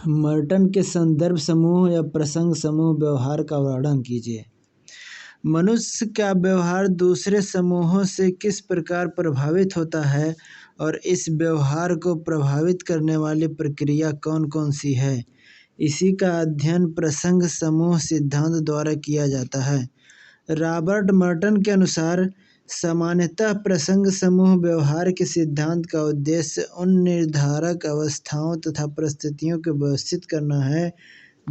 Merton के संदर्भ समूह या प्रसंग समूह व्यवहार का वर्णन कीजिए। मनुष्य का व्यवहार दूसरे समूहों से किस प्रकार प्रभावित होता है और इस व्यवहार को प्रभावित करने वाली प्रक्रिया कौन कौन सी है, इसी का अध्ययन प्रसंग समूह सिद्धांत द्वारा किया जाता है। रॉबर्ट मर्टन के अनुसार सामान्यतः प्रसंग समूह व्यवहार के सिद्धांत का उद्देश्य उन निर्धारक अवस्थाओं तथा परिस्थितियों को व्यवस्थित करना है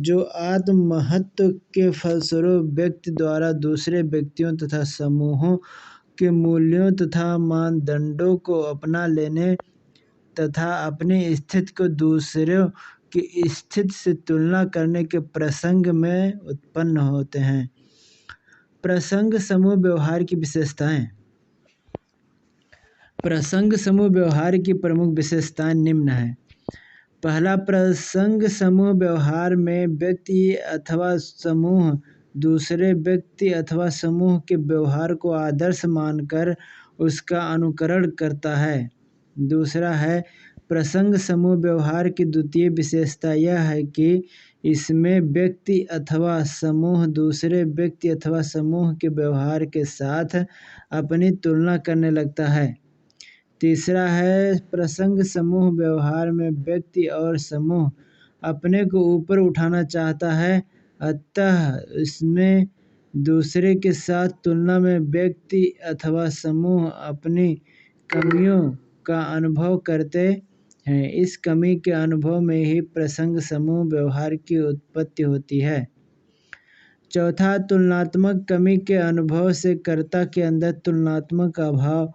जो आत्म महत्व के फलस्वरूप व्यक्ति द्वारा दूसरे व्यक्तियों तथा समूहों के मूल्यों तथा मानदंडों को अपना लेने तथा अपनी स्थिति को दूसरों की स्थिति से तुलना करने के प्रसंग में उत्पन्न होते हैं। प्रसंग समूह व्यवहार की विशेषताएं। प्रसंग समूह व्यवहार की प्रमुख विशेषताएं निम्न हैं। पहला, प्रसंग समूह व्यवहार में व्यक्ति अथवा समूह दूसरे व्यक्ति अथवा समूह के व्यवहार को आदर्श मानकर उसका अनुकरण करता है। दूसरा है, प्रसंग समूह व्यवहार की द्वितीय विशेषता यह है कि इसमें व्यक्ति अथवा समूह दूसरे व्यक्ति अथवा समूह के व्यवहार के साथ अपनी तुलना करने लगता है। तीसरा है, प्रसंग समूह व्यवहार में व्यक्ति और समूह अपने को ऊपर उठाना चाहता है, अतः इसमें दूसरे के साथ तुलना में व्यक्ति अथवा समूह अपनी कमियों का अनुभव करते हैं। इस कमी के अनुभव में ही प्रसंग समूह व्यवहार की उत्पत्ति होती है। चौथा, तुलनात्मक कमी के अनुभव से कर्ता के अंदर तुलनात्मक अभाव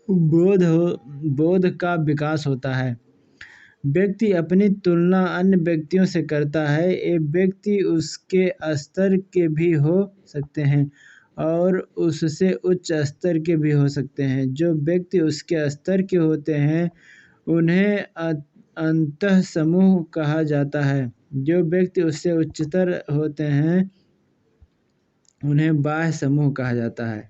बोध का विकास होता है। व्यक्ति अपनी तुलना अन्य व्यक्तियों से करता है। ये व्यक्ति उसके स्तर के भी हो सकते हैं और उससे उच्च स्तर के भी हो सकते हैं। जो व्यक्ति उसके स्तर के होते हैं उन्हें अंतः समूह कहा जाता है। जो व्यक्ति उससे उच्चतर होते हैं उन्हें बाह्य समूह कहा जाता है।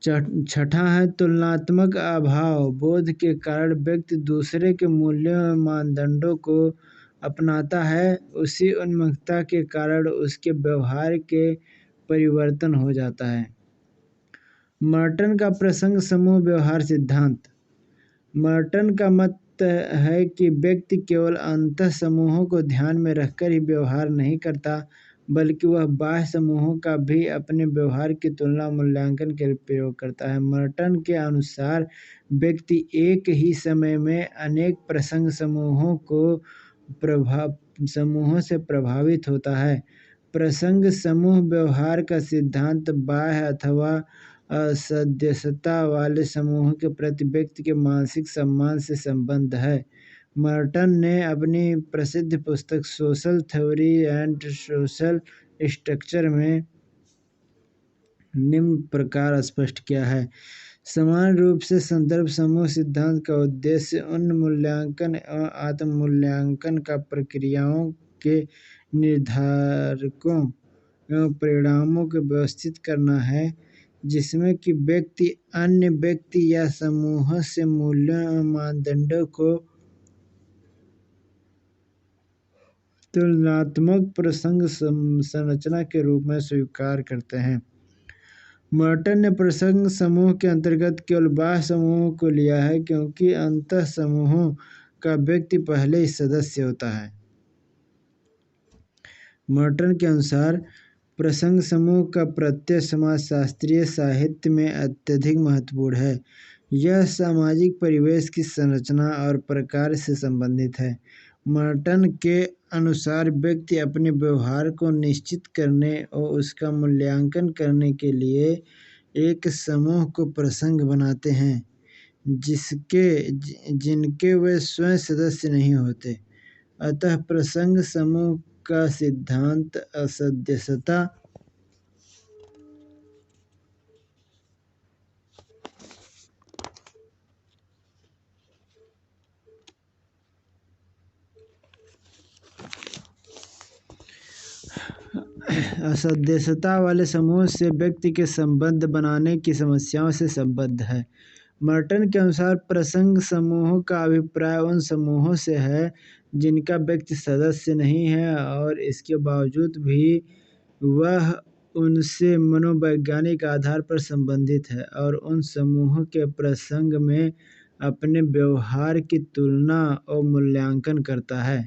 छठा है, तुलनात्मक अभाव बोध के कारण व्यक्ति दूसरे के मूल्यों और मानदंडों को अपनाता है। उसी उन्मुखता के कारण उसके व्यवहार के परिवर्तन हो जाता है। मर्टन का प्रसंग समूह व्यवहार सिद्धांत। मर्टन का मत है कि व्यक्ति केवल अंतः समूहों को ध्यान में रखकर ही व्यवहार नहीं करता, बल्कि वह बाह्य समूहों का भी अपने व्यवहार की तुलना मूल्यांकन के लिए प्रयोग करता है। मर्टन के अनुसार व्यक्ति एक ही समय में अनेक प्रसंग समूहों से प्रभावित होता है। प्रसंग समूह व्यवहार का सिद्धांत बाह्य अथवा असदस्यता वाले समूहों के प्रति व्यक्ति के मानसिक सम्मान से संबद्ध है। मर्टन ने अपनी प्रसिद्ध पुस्तक social theory and social structure में निम्न प्रकार स्पष्ट किया है। समान रूप से संदर्भ समूह सिद्धांत का उद्देश्य उन मूल्यांकन एवं आत्म मूल्यांकन का प्रक्रियाओं के निर्धारकों एवं परिणामों को व्यवस्थित करना है, जिसमें कि व्यक्ति अन्य व्यक्ति या समूह से मूल्यों एवं मानदंडों को तुलनात्मक प्रसंग संरचना के रूप में स्वीकार करते हैं। मर्टन ने प्रसंग समूह के अंतर्गत केवल बाह्य समूहों को लिया है, क्योंकि अंतः समूहों का व्यक्ति पहले ही सदस्य होता है। मर्टन के अनुसार प्रसंग समूह का प्रत्यय समाजशास्त्रीय साहित्य में अत्यधिक महत्वपूर्ण है। यह सामाजिक परिवेश की संरचना और प्रकार से संबंधित है। मर्टन के अनुसार व्यक्ति अपने व्यवहार को निश्चित करने और उसका मूल्यांकन करने के लिए एक समूह को प्रसंग बनाते हैं जिनके वे स्वयं सदस्य नहीं होते। अतः प्रसंग समूह का सिद्धांत असदस्यता वाले समूह से व्यक्ति के संबंध बनाने की समस्याओं से संबद्ध है। मर्टन के अनुसार प्रसंग समूहों का अभिप्राय उन समूहों से है जिनका व्यक्ति सदस्य नहीं है और इसके बावजूद भी वह उनसे मनोवैज्ञानिक आधार पर संबंधित है और उन समूहों के प्रसंग में अपने व्यवहार की तुलना और मूल्यांकन करता है।